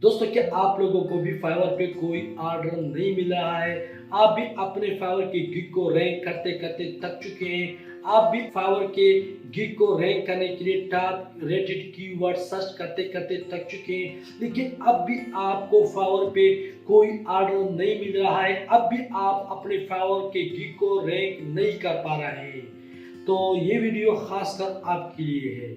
दोस्तों, क्या आप लोगों को भी फाइवर पे कोई ऑर्डर नहीं मिल रहा है? आप भी अपने फाइवर के गिग को रैंक करते करते थक चुके हैं। आप भी फाइवर के गिग को रैंक करने के लिए टॉप रेटेड कीवर्ड सर्च करते करते थक चुके हैं, लेकिन अब भी आपको फाइवर पे कोई ऑर्डर नहीं मिल रहा है। अब भी आप अपने फाइवर के गिग को रैंक नहीं कर पा रहे हैं। तो ये वीडियो खासकर आपके लिए है।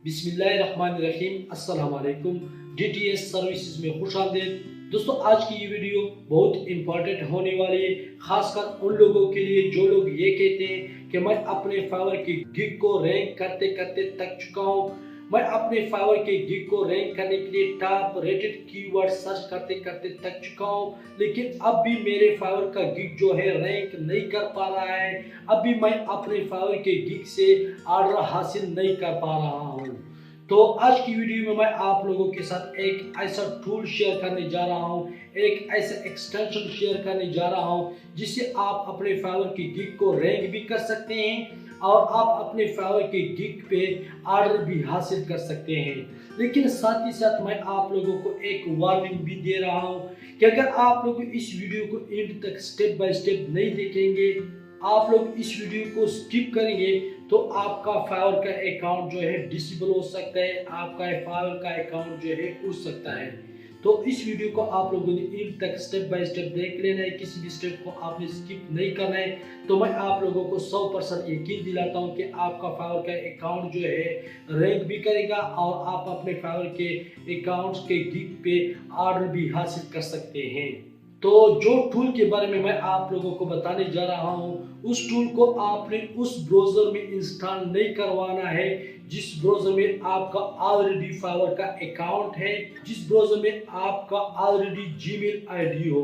बिस्मिल्लाहिर्रहमानिर्रहीम, अस्सलाम वालेकुम। DTS सर्विसेज में खुशामदीद। दोस्तों, आज की ये वीडियो बहुत इंपॉर्टेंट होने वाली है, खासकर उन लोगों के लिए जो लोग ये कहते हैं कि मैं अपने फाइवर की गिग को रैंक करते करते थक चुका हूँ। मैं अपने फाइवर के गिग को रैंक करने के लिए टॉप रेटेड कीवर्ड सर्च करते करते थक चुका हूँ, लेकिन अब भी मेरे फाइवर का गिग जो है रैंक नहीं कर पा रहा है। अब भी मैं अपने फाइवर के गिग से ऑर्डर हासिल नहीं कर पा रहा हूँ। तो आज की वीडियो में मैं आप लोगों के साथ एक ऐसा टूल शेयर करने जा रहा हूं, एक ऐसा एक्सटेंशन शेयर करने जा रहा हूं जिससे आप अपने फाइवर की गिग को रैंक भी कर सकते हैं और आप अपने फाइवर के गिग पे ऑर्डर भी हासिल कर सकते हैं। लेकिन साथ ही साथ मैं आप लोगों को एक वार्निंग भी दे रहा हूं कि अगर आप लोग इस वीडियो को एंड तक स्टेप बाय स्टेप नहीं देखेंगे, आप लोग इस वीडियो को स्किप करेंगे तो आपका फाइवर का अकाउंट जो है डिसेबल हो सकता है, आपका फाइवर का अकाउंट जो है उड़ सकता है। तो इस वीडियो को आप लोगों ने एंड तक स्टेप बाय स्टेप देख लेना है, किसी भी स्टेप को आपने स्किप नहीं करना है। तो मैं आप लोगों को 100% यकीन दिलाता हूं कि आपका फाइवर का अकाउंट जो है रैंक भी करेगा और आप अपने फाइवर के अकाउंट्स के गिग पे ऑर्डर भी हासिल कर सकते हैं। तो जो टूल के बारे में मैं आप लोगों को बताने जा रहा हूं, उस टूल को आपने उस ब्राउजर में इंस्टॉल नहीं करवाना है जिस ब्राउजर में आपका ऑलरेडी फाइवर का अकाउंट है, जिस ब्राउजर में आपका ऑलरेडी जीमेल आईडी हो।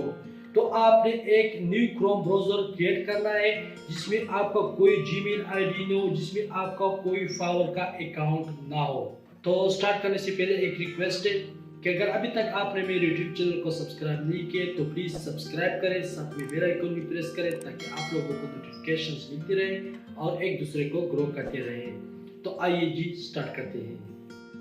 तो आपने एक न्यू क्रोम ब्राउजर क्रिएट करना है जिसमें आपका कोई जीमेल आईडी न हो, जिसमें आपका कोई फाइवर का अकाउंट ना हो। तो स्टार्ट करने से पहले एक रिक्वेस्ट है कि अगर अभी तक आपने मेरे YouTube चैनल को सब्सक्राइब नहीं किया तो प्लीज सब्सक्राइब करें, साथ में बेल आइकन भी प्रेस करें ताकि आप लोगों को नोटिफिकेशंस मिलती रहे और एक दूसरे को ग्रो करते रहें। तो आइए जी स्टार्ट करते हैं।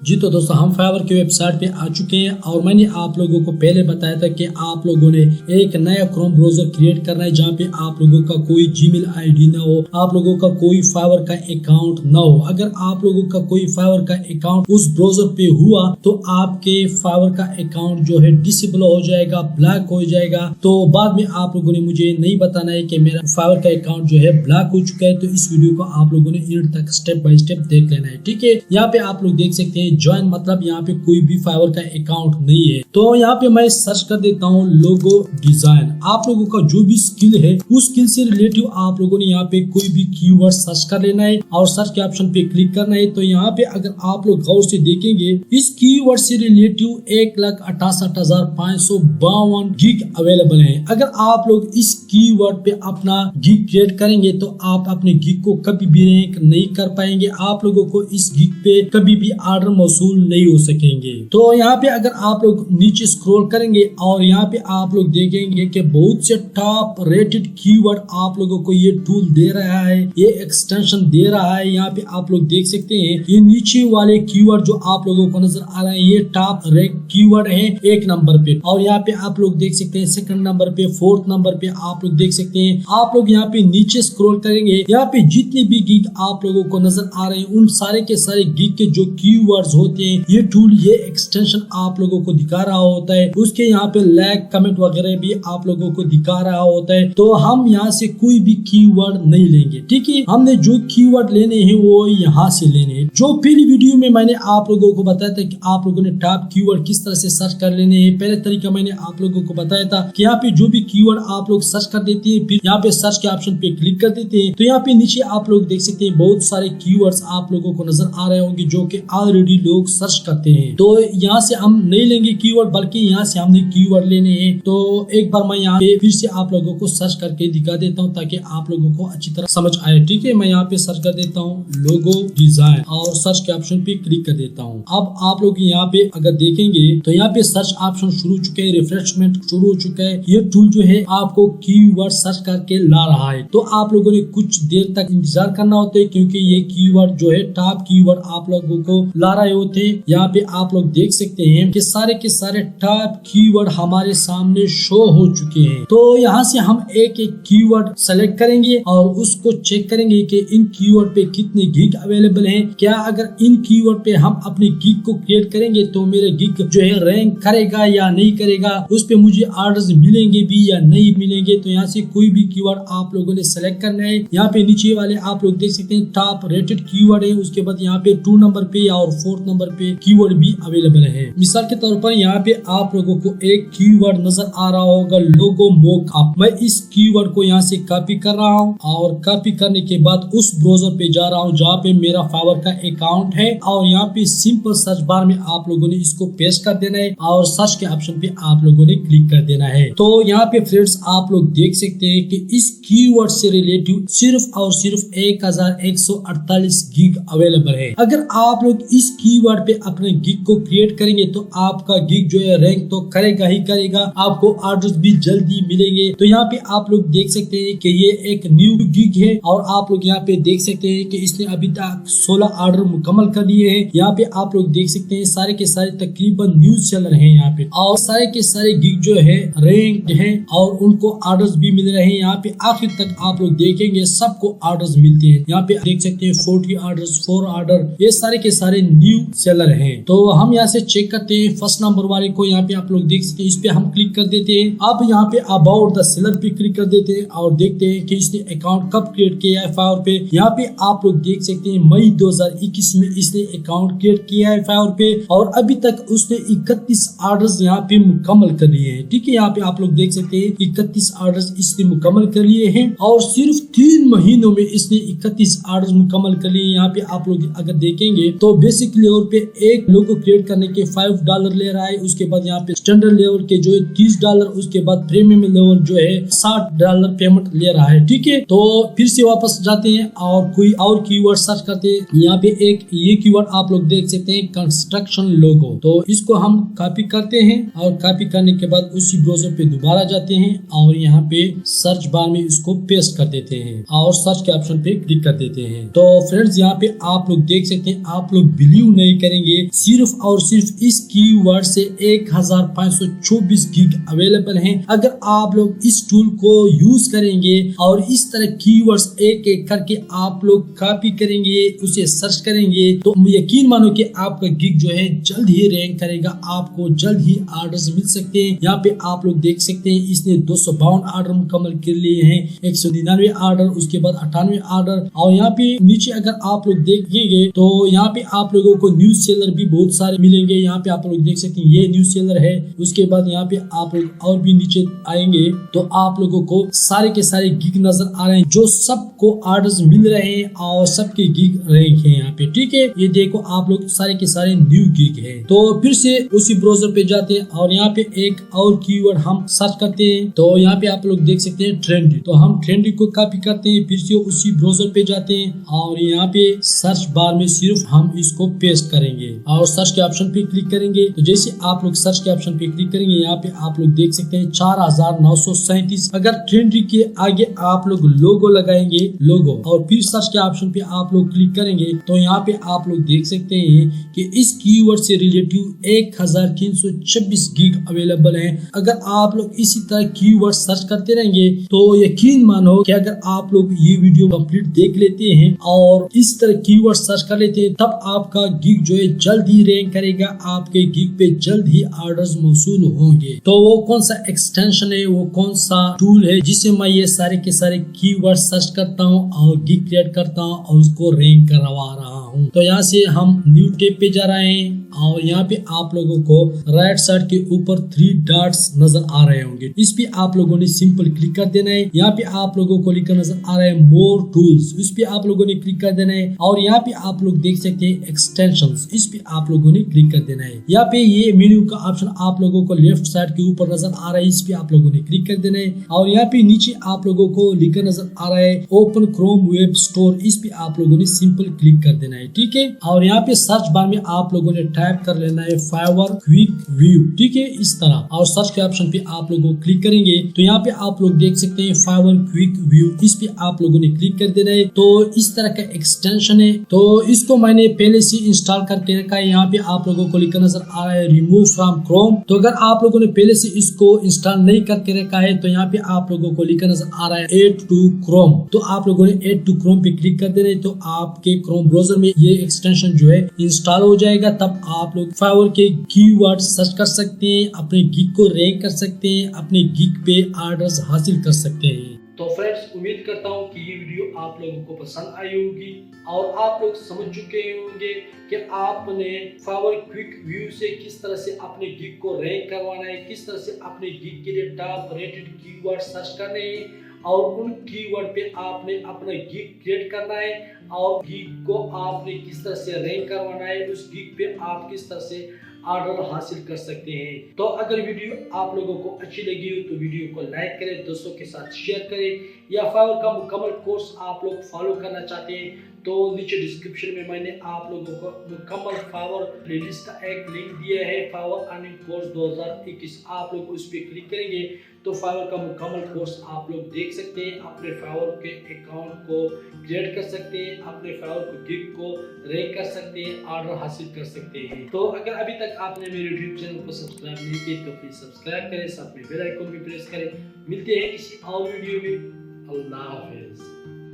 जी तो दोस्तों, हम फाइवर की वेबसाइट पे आ चुके हैं और मैंने आप लोगों को पहले बताया था कि आप लोगों ने एक नया क्रोम ब्राउजर क्रिएट करना है जहाँ पे आप लोगों का कोई जीमेल आईडी ना हो, आप लोगों का कोई फाइवर का अकाउंट ना हो। अगर आप लोगों का कोई फाइवर का अकाउंट उस ब्राउजर पे हुआ तो आपके फाइवर का अकाउंट जो है डिसेबल हो जाएगा, ब्लॉक हो जाएगा। तो बाद में आप लोगों ने मुझे नहीं बताना है कि मेरा फाइवर का अकाउंट जो है ब्लॉक हो चुका है। तो इस वीडियो को आप लोगों ने एंड तक स्टेप बाय स्टेप देख लेना है, ठीक है। यहाँ पे आप लोग देख सकते हैं ज्वाइन, मतलब यहाँ पे कोई भी फाइवर का अकाउंट नहीं है। तो यहाँ पे मैं सर्च कर देता हूँ लोगो डिजाइन। आप लोगों का जो भी स्किल है उस स्किल से रिलेटिव आप लोगों ने यहाँ पे कोई भी कीवर्ड सर्च कर लेना है और सर्च के ऑप्शन पे क्लिक करना है। तो यहाँ पे अगर आप लोग गौर से देखेंगे इस कीवर्ड से रिलेटिव 1,68,552 गिग अवेलेबल है। अगर आप लोग इस कीवर्ड पे अपना गिग क्रिएट करेंगे तो आप अपने गिग को कभी भी रैंक नहीं कर पाएंगे। आप लोगों को इस गिग पे कभी भी ऑर्डर मौसूल नहीं हो सकेंगे। तो यहाँ पे अगर आप लोग नीचे स्क्रॉल करेंगे और यहाँ पे आप लोग देखेंगे कि बहुत से टॉप रेटेड कीवर्ड आप लोगों को ये टूल दे रहा है, ये एक्सटेंशन दे रहा है। यहाँ पे आप लोग देख सकते हैं ये नीचे वाले कीवर्ड जो आप लोगों को नजर आ रहे हैं ये टॉप रेट कीवर्ड है 1 नंबर पे, और यहाँ पे आप लोग देख सकते हैं 2nd नंबर पे, 4th नंबर पे आप लोग देख सकते हैं। आप लोग यहाँ पे नीचे स्क्रॉल करेंगे, यहाँ पे जितने भी गिग आप लोगों को नजर आ रहे हैं उन सारे के सारे गिग के जो कीवर्ड्स होते हैं ये टूल, ये एक्सटेंशन आप लोगों को दिखा रहा होता है। उसके यहाँ पे लाइक कमेंट वगैरह भी आप लोगों को दिखा रहा होता है। तो हम यहाँ से कोई भी कीवर्ड नहीं लेंगे, ठीक है। हमने जो कीवर्ड लेने हैं वो यहाँ से लेने हैं। जो पहली वीडियो में मैंने आप लोगों को बताया था कि आप लोगों ने टॉप कीवर्ड किस तरह से सर्च कर लेने हैं, पहले तरीका मैंने आप लोगों को बताया था कि यहाँ पे जो भी कीवर्ड आप लोग सर्च कर देते हैं, फिर यहाँ पे सर्च के ऑप्शन पे क्लिक कर देते हैं। तो यहाँ पे नीचे आप लोग देख सकते हैं बहुत सारे कीवर्ड्स आप लोगों को नजर आ रहे होंगे जो कि ऑलरेडी लोग सर्च करते हैं। तो यहाँ से हम नहीं लेंगे कीवर्ड, बल्कि यहाँ से हमने कीवर्ड लेने हैं। तो एक बार मैं यहाँ पे फिर से आप लोगों को सर्च करके दिखा देता हूँ ताकि आप लोगों को अच्छी तरह समझ आए, ठीक है। मैं यहाँ पे सर्च कर देता हूँ लोगो डिजाइन और सर्च के ऑप्शन पे क्लिक कर देता हूँ। अब आप लोग यहाँ पे अगर देखेंगे तो यहाँ पे सर्च ऑप्शन शुरू हो चुके हैं, रिफ्रेशमेंट शुरू हो चुका है। ये टूल जो है आपको कीवर्ड सर्च करके ला रहा है। तो आप लोगों ने कुछ देर तक इंतजार करना होता है क्योंकि ये कीवर्ड जो है टॉप कीवर्ड आप लोगों को ला रहे होते हैं, यहाँ पे आप लोग देख सकते हैं कि सारे के सारे टॉप कीवर्ड हमारे सामने शो हो चुके हैं। तो यहाँ से हम एक एक कीवर्ड सेलेक्ट करेंगे और उसको चेक करेंगे कि इन कीवर्ड पे कितने गिग अवेलेबल हैं। क्या अगर इन कीवर्ड पे हम अपने गिग को क्रिएट करेंगे तो मेरे गिग जो है रैंक करेगा या नहीं करेगा, उस पे मुझे ऑर्डर्स मिलेंगे भी या नहीं मिलेंगे। तो यहाँ से कोई भी कीवर्ड आप लोगों ने सेलेक्ट करना है। यहाँ पे नीचे वाले आप लोग देख सकते हैं टॉप रेटेड कीवर्ड है, उसके बाद यहाँ पे 2 नंबर पे और 4th नंबर पे कीवर्ड भी अवेलेबल है। मिसाल के तौर पर यहाँ पे आप लोगों को एक कीवर्ड नजर आ रहा होगा लोगो मोकअप। मैं इस कीवर्ड को यहाँ से कॉपी कर रहा हूँ और कॉपी करने के बाद उस ब्राउजर पे जा रहा हूँ जहाँ पे मेरा फाइवर का अकाउंट है और यहाँ पे सिंपल सर्च बार में आप लोगों ने इसको पेस्ट कर देना है और सर्च के ऑप्शन पे आप लोगों ने क्लिक कर देना है। तो यहाँ पे फ्रेंड्स आप लोग देख सकते हैं कि इस कीवर्ड से रिलेटिव सिर्फ और सिर्फ 1148 गिग अवेलेबल है। अगर आप लोग इस कीवर्ड पे अपने गिग को क्रिएट करेंगे तो आपका गिग जो है रैंक तो करेगा ही करेगा, आपको ऑर्डर्स भी जल्दी मिलेंगे। तो यहाँ पे आप लोग देख सकते हैं कि ये एक न्यू गिग है और आप लोग यहाँ पे देख सकते हैं कि इसने अभी तक 16 ऑर्डर मुकम्मल कर लिए हैं। यहाँ पे आप लोग देख सकते हैं सारे के सारे तकरीबन न्यूज सेलर हैं यहाँ पे और सारे के सारे गिग जो है रैंक्ड हैं और उनको ऑर्डर्स भी मिल रहे हैं। यहाँ पे आखिर तक आप लोग देखेंगे सबको ऑर्डर्स मिलते हैं। यहाँ पे देख सकते हैं 40 ऑर्डर्स, 4 ऑर्डर, ये सारे के सारे न्यू सेलर हैं। तो हम यहाँ से चेक करते हैं फर्स्ट नंबर वाले को। यहाँ पे आप लोग देख सकते हैं, इस पे हम क्लिक कर देते हैं। अब यहाँ पे अबाउट द सेलर पे क्लिक कर देते हैं और देखते हैं कि इसने अकाउंट कब क्रिएट किया है फाइवर पे। यहाँ पे आप लोग देख सकते हैं मई 2021 में इसने अकाउंट क्रिएट किया है फाइवर पे और अभी तक उसने 31 ऑर्डर्स यहाँ पे मुकम्मल कर लिए हैं। ठीक है, यहाँ पे आप लोग देख सकते हैं 31 ऑर्डर्स इसने मुकम्मल कर लिए हैं और सिर्फ 3 महीनों में इसने 31 ऑर्डर्स मुकम्मल कर लिए। यहाँ पे आप लोग अगर देखेंगे तो बेसिक लेवल पे एक लोगो क्रिएट करने के $5 ले रहा है, उसके बाद यहाँ पे स्टैंडर्ड लेवल के जो है $30, उसके बाद प्रीमियम लेवल जो है $60 पेमेंट ले रहा है। ठीक है, तो फिर से वापस जाते हैं और कोई और कीवर्ड सर्च करते हैं। यहाँ पे एक ये कीवर्ड आप लोग देख सकते हैं कंस्ट्रक्शन लोगो, तो इसको हम कॉपी करते हैं और कॉपी करने के बाद उसी ब्राउजर पे दोबारा जाते हैं और यहाँ पे सर्च बार में इसको पेस्ट कर देते हैं और सर्च के ऑप्शन पे क्लिक कर देते हैं। तो फ्रेंड्स यहाँ पे आप लोग देख सकते हैं, आप लोग बिलीव नहीं करेंगे, सिर्फ और सिर्फ इस कीवर्ड से 1524 गिग अवेलेबल हैं। अगर आप लोग इस टूल को यूज करेंगे और इस तरह कीवर्ड्स एक एक करके आप लोग कॉपी करेंगे, उसे सर्च करेंगे, तो यकीन मानो कि आपका गिग जो है जल्द ही रैंक करेगा, आपको जल्द ही ऑर्डर्स मिल सकते हैं। यहाँ पे आप लोग देख सकते हैं इसने 252 ऑर्डर मुकम्मल कर लिए हैं, 199 ऑर्डर, उसके बाद 98 ऑर्डर। और यहाँ पे नीचे अगर आप लोग देखेंगे तो यहाँ पे आप लोगों को न्यूज सेलर भी बहुत सारे मिलेंगे। यहाँ पे आप लोग देख सकते हैं ये न्यूज सेलर है, उसके बाद यहाँ पे आप लोग और भी नीचे आएंगे तो आप लोगों को सारे के सारे गिग नजर आ रहे हैं जो सबको ऑर्डर्स मिल रहे हैं और सबके गिग रैंक है यहाँ पे। ठीक है, ये देखो आप लोग सारे के सारे न्यू गिग है। तो फिर से उसी ब्राउजर पे जाते हैं और यहाँ पे एक और कीवर्ड हम सर्च करते हैं। तो यहाँ पे आप लोग देख सकते हैं ट्रेंडी, तो हम ट्रेंडी को कॉपी करते हैं, फिर से उसी ब्राउजर पे जाते हैं और यहाँ पे सर्च बार में सिर्फ हम इसको पेस्ट करेंगे और सर्च के ऑप्शन पे क्लिक करेंगे। तो जैसे आप लोग सर्च के ऑप्शन पे क्लिक करेंगे यहाँ पे आप लोग देख सकते हैं 4937। अगर ट्रेंडी के आगे आप लोग लोगो लगाएंगे, लोगो, और फिर सर्च के ऑप्शन पे आप लोग क्लिक करेंगे तो यहाँ पे आप लोग देख सकते हैं कि इस कीवर्ड से रिलेटिव 1326 गिग अवेलेबल है। अगर आप लोग इसी तरह कीवर्ड सर्च करते रहेंगे तो यकीन मानो कि अगर आप लोग ये वीडियो कंप्लीट देख लेते हैं और इस तरह कीवर्ड सर्च कर लेते हैं तब आपका गिग जो है जल्द ही रैंक करेगा, आपके गिग पे जल्द ही ऑर्डर्स मौसूल होंगे। तो वो कौन सा एक्सटेंशन है, वो कौन सा टूल है जिससे मैं ये सारे के सारे कीवर्ड सर्च करता हूँ और गिग क्रिएट करता हूँ और उसको रैंक करवा रहा हूँ। तो यहाँ से हम न्यू टैब पे जा रहे हैं और यहाँ पे आप लोगों को राइट साइड के ऊपर 3 डॉट्स नजर आ रहे होंगे, इस पे आप लोगों ने सिंपल क्लिक कर देना है। यहाँ पे आप लोगों को लिखा नजर आ रहा है मोर टूल्स, इस पे आप लोगों ने क्लिक कर देना है और यहाँ पे आप लोग देख सकते हैं एक्सटेंशंस, इस पे आप लोगों ने क्लिक कर देना है। यहाँ पे ये मेन्यू का ऑप्शन आप लोगों को लेफ्ट साइड के ऊपर नजर आ रहा है, इस पे आप लोगों ने क्लिक कर देना है और यहाँ पे नीचे आप लोगों को लिखा नजर आ रहा है ओपन क्रोम वेब स्टोर, इस पे आप लोगों ने सिंपल क्लिक कर देना है। ठीक है, और यहाँ पे सर्च बार में आप लोगों ने टाइप कर लेना है फाइवर क्विक व्यू, ठीक है, इस तरह। और सर्च के ऑप्शन पे आप लोगों को क्लिक करेंगे तो यहाँ पे आप लोग देख सकते हैं फाइवर क्विक व्यू, इस पे आप लोगों ने क्लिक कर देना है। तो इस तरह का एक्सटेंशन है, तो इसको मैंने पहले से इंस्टॉल करके रखा है। यहाँ पे आप लोगों को लिखा नजर आ रहा है रिमूव फ्रॉम क्रोम। तो अगर आप लोगों ने पहले से इसको इंस्टॉल नहीं करके रखा है तो यहाँ पे आप लोगों को लिखा नजर आ रहा है ऐड टू क्रोम। तो आप लोगों ने ऐड टू क्रोम पे क्लिक कर देना है, तो आपके क्रोम ब्राउजर में ये एक्सटेंशन जो है इंस्टॉल हो जाएगा। तब आप लोग फाइवर के कीवर्ड सर्च कर सकते हैं, अपने गिग को रैंक कर सकते हैं, अपने गिग पे ऑर्डर्स हासिल कर सकते हैं। तो फ्रेंड्स, उम्मीद करता हूँ कि ये वीडियो आप लोगों को पसंद आई होगी और आप लोग समझ चुके होंगे कि आपने फाइवर क्विक व्यू से किस तरह से अपने गिग को रैंक करवाना है, किस तरह से अपने गिग के लिए टॉप रेटेड कीवर्ड सर्च करने हैं और उन कीवर्ड पे आपने अपना गिग क्रिएट करना है और गिग को आपने किस तरह से रैंक करवाना है, उस गिग पे आप किस तरह से ऑर्डर हासिल कर सकते हैं। तो अगर वीडियो आप लोगों को अच्छी लगी हो तो वीडियो को लाइक करें, दोस्तों के साथ शेयर करें, या फाइवर का मुकम्मल कोर्स आप लोग फॉलो करना चाहते हैं तो नीचे डिस्क्रिप्शन में मैंने आप लोगों को मुकम्मल फाइवर प्लेलिस्ट का एक लिंक दिया है, फाइवर अर्निंग कोर्स 2021। आप लोग उस पर क्लिक करेंगे तो फाइवर का मुकम्मल कोर्स आप लोग देख सकते हैं, अपने फाइवर के अकाउंट को क्रिएट कर सकते हैं, अपने फाइवर को गिग को रैंक कर सकते हैं, ऑर्डर हासिल कर सकते हैं। तो अगर अभी तक आपने मेरे यूट्यूब चैनल को सब्सक्राइब नहीं किया तो प्लीज सब्सक्राइब करें, साथ में बेल आइकन भी प्रेस करें। मिलते हैं किसी और वीडियो में। अल्लाह हाफिज।